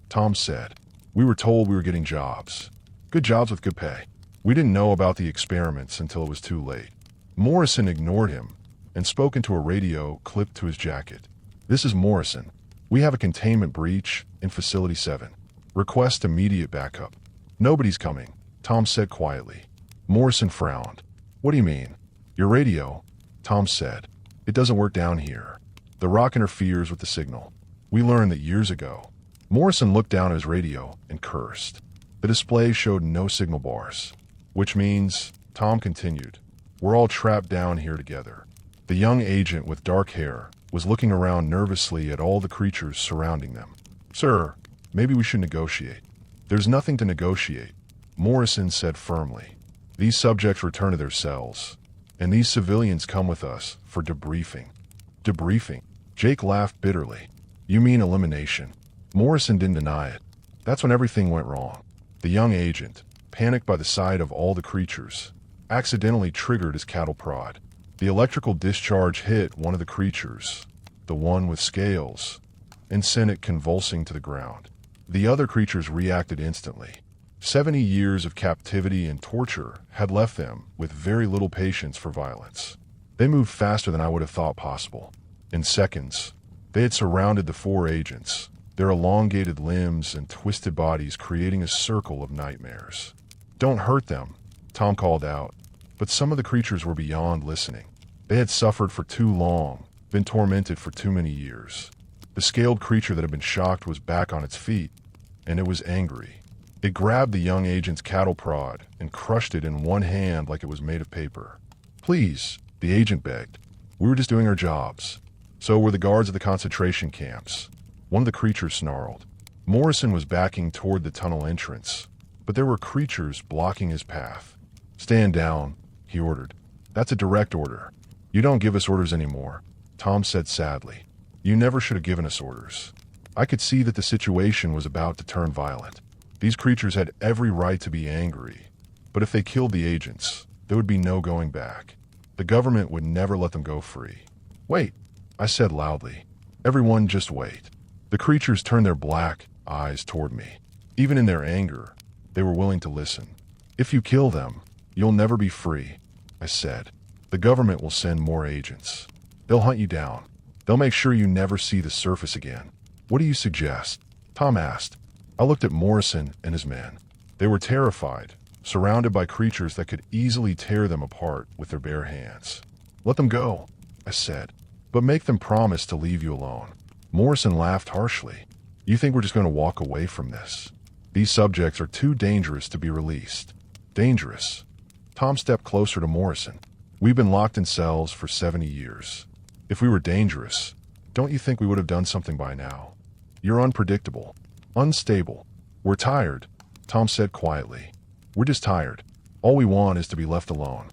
Tom said. "We were told we were getting jobs. Good jobs with good pay. We didn't know about the experiments until it was too late." Morrison ignored him and spoke into a radio clipped to his jacket. "This is Morrison. We have a containment breach in Facility 7. Request immediate backup." "Nobody's coming," Tom said quietly. Morrison frowned. "What do you mean?" "Your radio," Tom said. "It doesn't work down here. The rock interferes with the signal. We learned that years ago." Morrison looked down at his radio and cursed. The display showed no signal bars. "Which means," Tom continued, "we're all trapped down here together." The young agent with dark hair was looking around nervously at all the creatures surrounding them. "Sir, maybe we should negotiate." "There's nothing to negotiate," Morrison said firmly. "These subjects return to their cells, and these civilians come with us for debriefing." "Debriefing?" Jake laughed bitterly. "You mean elimination." Morrison didn't deny it. That's when everything went wrong. The young agent, panicked by the sight of all the creatures, accidentally triggered his cattle prod. The electrical discharge hit one of the creatures, the one with scales, and sent it convulsing to the ground. The other creatures reacted instantly. 70 years of captivity and torture had left them with very little patience for violence. They moved faster than I would have thought possible. In seconds, they had surrounded the 4 agents, their elongated limbs and twisted bodies creating a circle of nightmares. "Don't hurt them," Tom called out, but some of the creatures were beyond listening. They had suffered for too long, been tormented for too many years. The scaled creature that had been shocked was back on its feet, and it was angry. It grabbed the young agent's cattle prod and crushed it in one hand like it was made of paper. "Please," the agent begged. "We were just doing our jobs. So were the guards of the concentration camps." One of the creatures snarled. Morrison was backing toward the tunnel entrance, but there were creatures blocking his path. "Stand down," he ordered. "That's a direct order. You don't give us orders anymore," Tom said sadly. "You never should have given us orders." I could see that the situation was about to turn violent. These creatures had every right to be angry, but if they killed the agents, there would be no going back. The government would never let them go free. "Wait," I said loudly. "Everyone just wait." The creatures turned their black eyes toward me. Even in their anger, they were willing to listen. "If you kill them, you'll never be free," I said. "The government will send more agents. They'll hunt you down. They'll make sure you never see the surface again." "What do you suggest?" Tom asked. I looked at Morrison and his men. They were terrified, surrounded by creatures that could easily tear them apart with their bare hands. "Let them go," I said, "but make them promise to leave you alone." Morrison laughed harshly. "You think we're just going to walk away from this? These subjects are too dangerous to be released." "Dangerous?" Tom stepped closer to Morrison. We've been locked in cells for 70 years. If we were dangerous, don't you think we would have done something by now? You're unpredictable, unstable. We're tired, Tom said quietly. We're just tired. All we want is to be left alone.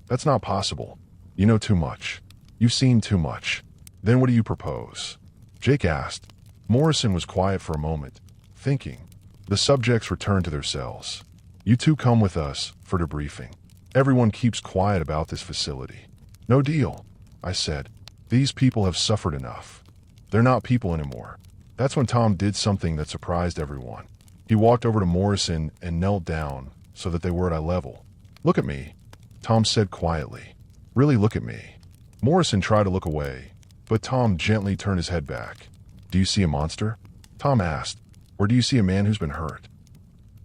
That's not possible. You know too much. You've seen too much. Then what do you propose? Jake asked. Morrison was quiet for a moment, thinking. The subjects returned to their cells. You two come with us for debriefing. Everyone keeps quiet about this facility. No deal, I said. These people have suffered enough. They're not people anymore. That's when Tom did something that surprised everyone. He walked over to Morrison and knelt down so that they were at eye level. Look at me, Tom said quietly. Really look at me. Morrison tried to look away, but Tom gently turned his head back. Do you see a monster? Tom asked. Or do you see a man who's been hurt?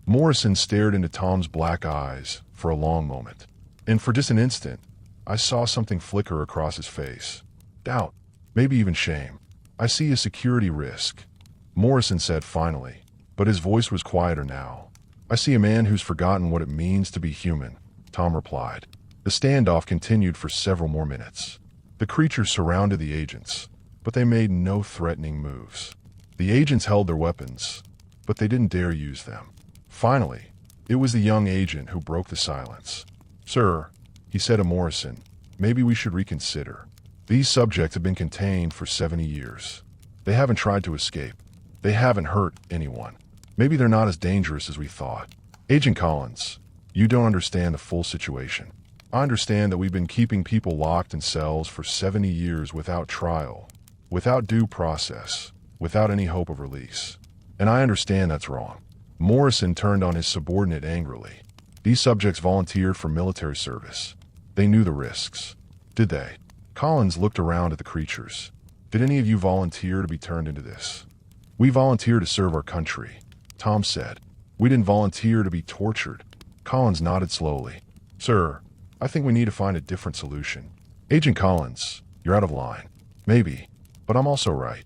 Morrison stared into Tom's black eyes for a long moment, and for just an instant, I saw something flicker across his face. Doubt, maybe even shame. I see a security risk, Morrison said finally, but his voice was quieter now. I see a man who's forgotten what it means to be human, Tom replied. The standoff continued for several more minutes. The creatures surrounded the agents, but they made no threatening moves. The agents held their weapons, but they didn't dare use them. Finally, it was the young agent who broke the silence. Sir, he said to Morrison, maybe we should reconsider. These subjects have been contained for 70 years. They haven't tried to escape. They haven't hurt anyone. Maybe they're not as dangerous as we thought. Agent Collins, you don't understand the full situation. I understand that we've been keeping people locked in cells for 70 years without trial, without due process, without any hope of release. And I understand that's wrong. Morrison turned on his subordinate angrily. These subjects volunteered for military service. They knew the risks. Did they? Collins looked around at the creatures. Did any of you volunteer to be turned into this? We volunteered to serve our country, Tom said. We didn't volunteer to be tortured. Collins nodded slowly. Sir, I think we need to find a different solution. Agent Collins, you're out of line. Maybe, but I'm also right.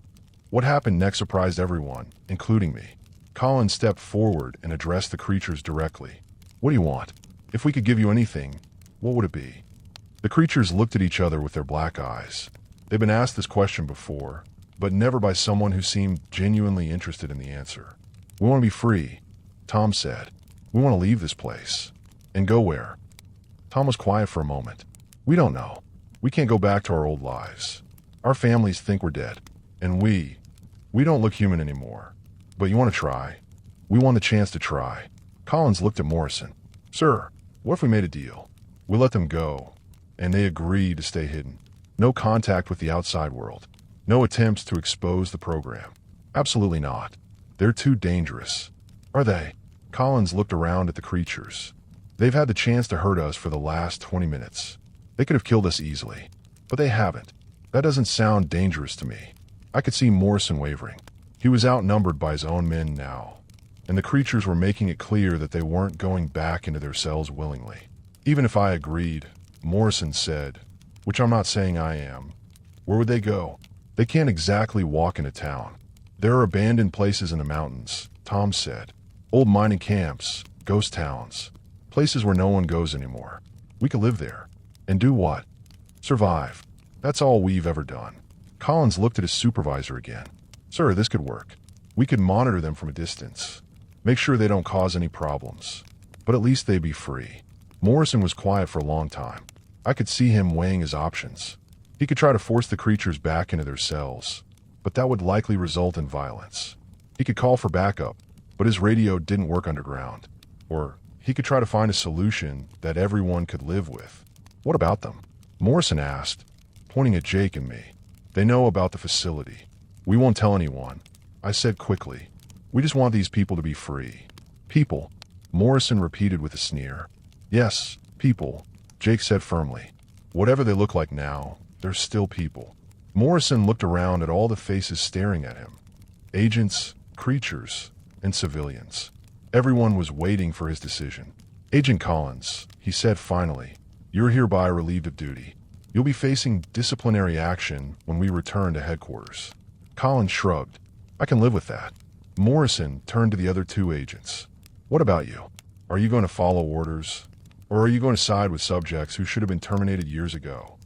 What happened next surprised everyone, including me. Collins stepped forward and addressed the creatures directly. What do you want? If we could give you anything, what would it be? The creatures looked at each other with their black eyes. They'd been asked this question before, but never by someone who seemed genuinely interested in the answer. We want to be free, Tom said. We want to leave this place. And go where? Tom was quiet for a moment. We don't know. We can't go back to our old lives. Our families think we're dead. And we don't look human anymore. But you want to try? We want the chance to try. Collins looked at Morrison. Sir, what if we made a deal? We let them go, and they agreed to stay hidden. No contact with the outside world. No attempts to expose the program. Absolutely not. They're too dangerous. Are they? Collins looked around at the creatures. They've had the chance to hurt us for the last 20 minutes. They could have killed us easily, but they haven't. That doesn't sound dangerous to me. I could see Morrison wavering. He was outnumbered by his own men now, and the creatures were making it clear that they weren't going back into their cells willingly. Even if I agreed, Morrison said, which I'm not saying I am, where would they go? They can't exactly walk into town. There are abandoned places in the mountains, Tom said. Old mining camps, ghost towns, places where no one goes anymore. We could live there. And do what? Survive. That's all we've ever done. Collins looked at his supervisor again. Sir, this could work. We could monitor them from a distance. Make sure they don't cause any problems. But at least they'd be free. Morrison was quiet for a long time. I could see him weighing his options. He could try to force the creatures back into their cells, but that would likely result in violence. He could call for backup, but his radio didn't work underground. Or he could try to find a solution that everyone could live with. What about them? Morrison asked, pointing at Jake and me. They know about the facility. We won't tell anyone, I said quickly. We just want these people to be free. People, Morrison repeated with a sneer. Yes, people, Jake said firmly. Whatever they look like now, they're still people. Morrison looked around at all the faces staring at him. Agents, creatures, and civilians. Everyone was waiting for his decision. Agent Collins, he said finally, you're hereby relieved of duty. You'll be facing disciplinary action when we return to headquarters. Collins shrugged. I can live with that. Morrison turned to the other two agents. What about you? Are you going to follow orders? Or are you going to side with subjects who should have been terminated years ago?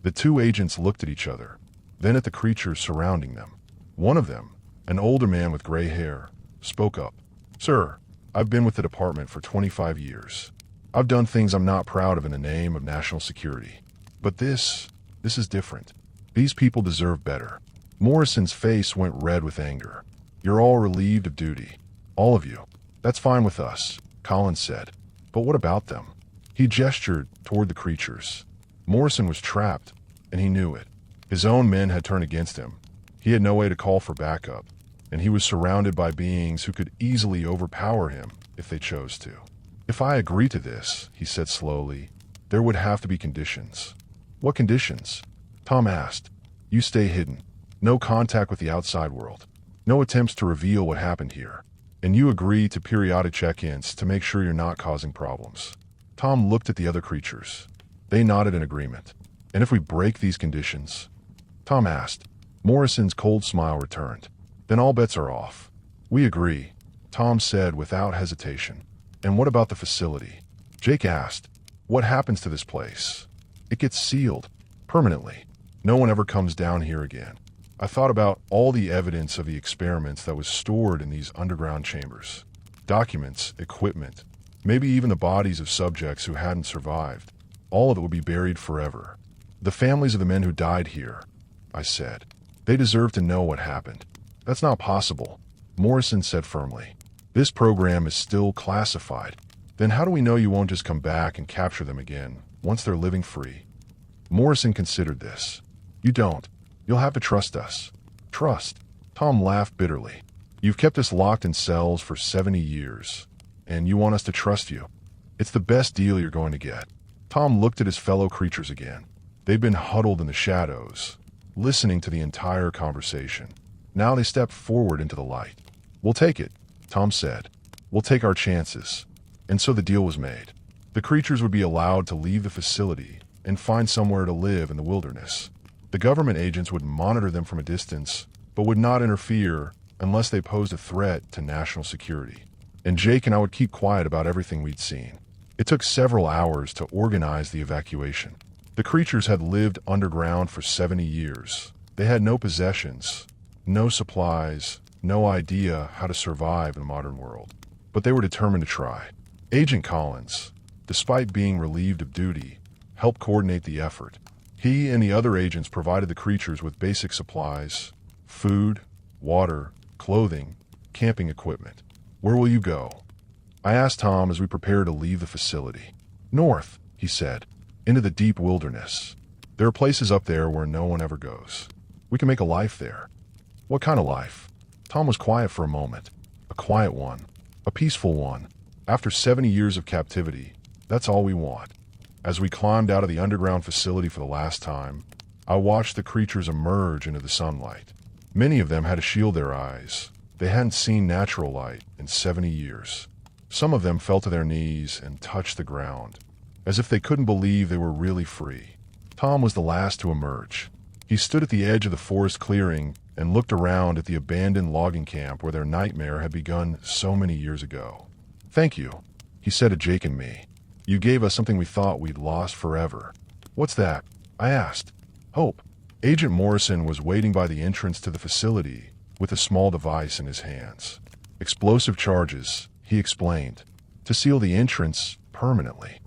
The two agents looked at each other, then at the creatures surrounding them. One of them, an older man with gray hair, spoke up. Sir, I've been with the department for 25 years. I've done things I'm not proud of in the name of national security. But this is different. These people deserve better. Morrison's face went red with anger. You're all relieved of duty. All of you. That's fine with us, Collins said. But what about them? He gestured toward the creatures. Morrison was trapped, and he knew it. His own men had turned against him. He had no way to call for backup, and he was surrounded by beings who could easily overpower him if they chose to. If I agree to this, he said slowly, there would have to be conditions. What conditions? Tom asked. You stay hidden. No contact with the outside world. No attempts to reveal what happened here. And you agree to periodic check-ins to make sure you're not causing problems. Tom looked at the other creatures. They nodded in agreement. And if we break these conditions? Tom asked. Morrison's cold smile returned. Then all bets are off. We agree, Tom said without hesitation. And what about the facility? Jake asked. What happens to this place? It gets sealed. Permanently. No one ever comes down here again. I thought about all the evidence of the experiments that was stored in these underground chambers. Documents, equipment, maybe even the bodies of subjects who hadn't survived. All of it would be buried forever. The families of the men who died here, I said. They deserve to know what happened. That's not possible, Morrison said firmly. This program is still classified. Then how do we know you won't just come back and capture them again, once they're living free? Morrison considered this. You don't. You'll have to trust us. Trust? Tom laughed bitterly. You've kept us locked in cells for 70 years, and you want us to trust you. It's the best deal you're going to get. Tom looked at his fellow creatures again. They'd been huddled in the shadows, listening to the entire conversation. Now they stepped forward into the light. We'll take it, Tom said. We'll take our chances. And so the deal was made. The creatures would be allowed to leave the facility and find somewhere to live in the wilderness. The government agents would monitor them from a distance, but would not interfere unless they posed a threat to national security. And Jake and I would keep quiet about everything we'd seen. It took several hours to organize the evacuation. The creatures had lived underground for 70 years. They had no possessions, no supplies, no idea how to survive in the modern world. But they were determined to try. Agent Collins, despite being relieved of duty, helped coordinate the effort. He and the other agents provided the creatures with basic supplies, food, water, clothing, camping equipment. Where will you go? I asked Tom as we prepared to leave the facility. North, he said, into the deep wilderness. There are places up there where no one ever goes. We can make a life there. What kind of life? Tom was quiet for a moment. A quiet one. A peaceful one. After 70 years of captivity, that's all we want. As we climbed out of the underground facility for the last time, I watched the creatures emerge into the sunlight. Many of them had to shield their eyes. They hadn't seen natural light in 70 years. Some of them fell to their knees and touched the ground, as if they couldn't believe they were really free. Tom was the last to emerge. He stood at the edge of the forest clearing and looked around at the abandoned logging camp where their nightmare had begun so many years ago. Thank you, he said to Jake and me. You gave us something we thought we'd lost forever. What's that? I asked. Hope. Agent Morrison was waiting by the entrance to the facility with a small device in his hands. Explosive charges, he explained, to seal the entrance permanently.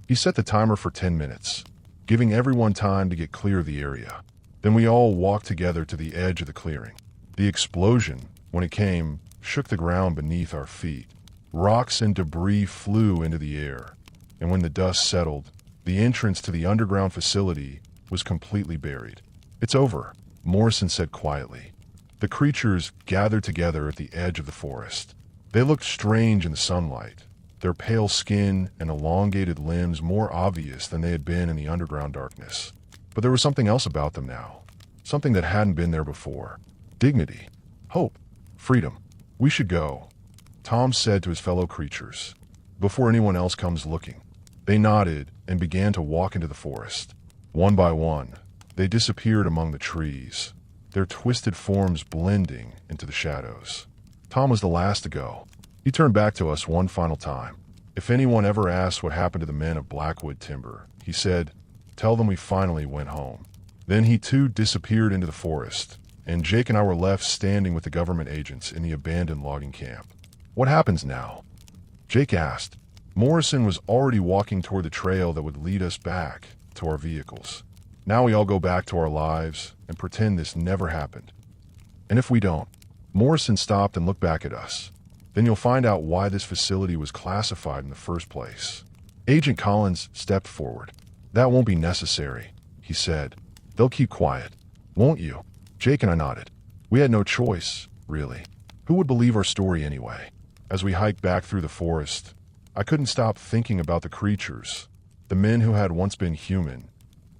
He set the timer for 10 minutes, giving everyone time to get clear of the area. Then we all walked together to the edge of the clearing. The explosion, when it came, shook the ground beneath our feet. Rocks and debris flew into the air, and when the dust settled, the entrance to the underground facility was completely buried. It's over, Morrison said quietly. The creatures gathered together at the edge of the forest. They looked strange in the sunlight, their pale skin and elongated limbs more obvious than they had been in the underground darkness. But there was something else about them now, something that hadn't been there before. Dignity, hope, freedom. We should go, Tom said to his fellow creatures, before anyone else comes looking. They nodded and began to walk into the forest. One by one, they disappeared among the trees, their twisted forms blending into the shadows. Tom was the last to go. He turned back to us one final time. If anyone ever asks what happened to the men of Blackwood Timber, he said, "Tell them we finally went home." Then he too disappeared into the forest, and Jake and I were left standing with the government agents in the abandoned logging camp. "What happens now?" Jake asked. Morrison was already walking toward the trail that would lead us back to our vehicles. "Now we all go back to our lives and pretend this never happened." "And if we don't?" Morrison stopped and looked back at us. "Then you'll find out why this facility was classified in the first place." Agent Collins stepped forward. "That won't be necessary," he said. "They'll keep quiet." "Won't you?" Jake and I nodded. We had no choice, really. Who would believe our story anyway? As we hiked back through the forest, I couldn't stop thinking about the creatures, the men who had once been human,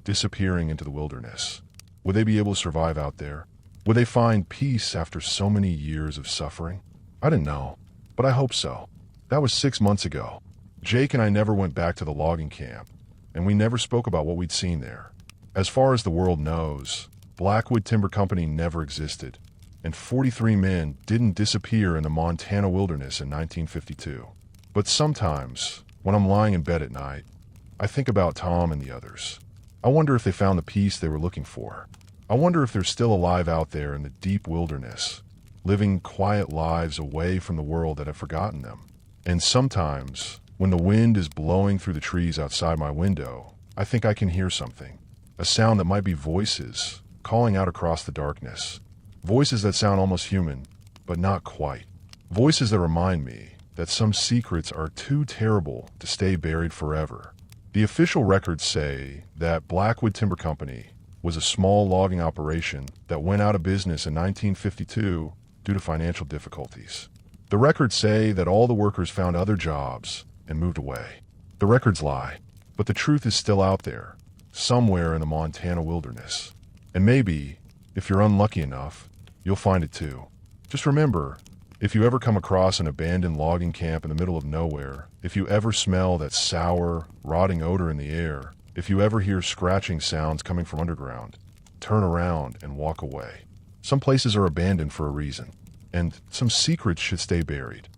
disappearing into the wilderness. Would they be able to survive out there? Would they find peace after so many years of suffering? I didn't know, but I hope so. That was 6 months ago. Jake and I never went back to the logging camp, and we never spoke about what we'd seen there. As far as the world knows, Blackwood Timber Company never existed, and 43 men didn't disappear in the Montana wilderness in 1952. But sometimes, when I'm lying in bed at night, I think about Tom and the others. I wonder if they found the peace they were looking for. I wonder if they're still alive out there in the deep wilderness, living quiet lives away from the world that have forgotten them. And sometimes, when the wind is blowing through the trees outside my window, I think I can hear something. A sound that might be voices calling out across the darkness. Voices that sound almost human, but not quite. Voices that remind me that some secrets are too terrible to stay buried forever. The official records say that Blackwood Timber Company was a small logging operation that went out of business in 1952 due to financial difficulties. The records say that all the workers found other jobs and moved away. The records lie, but the truth is still out there, somewhere in the Montana wilderness. And maybe, if you're unlucky enough, you'll find it too. Just remember, if you ever come across an abandoned logging camp in the middle of nowhere, if you ever smell that sour, rotting odor in the air, if you ever hear scratching sounds coming from underground, turn around and walk away. Some places are abandoned for a reason, and some secrets should stay buried.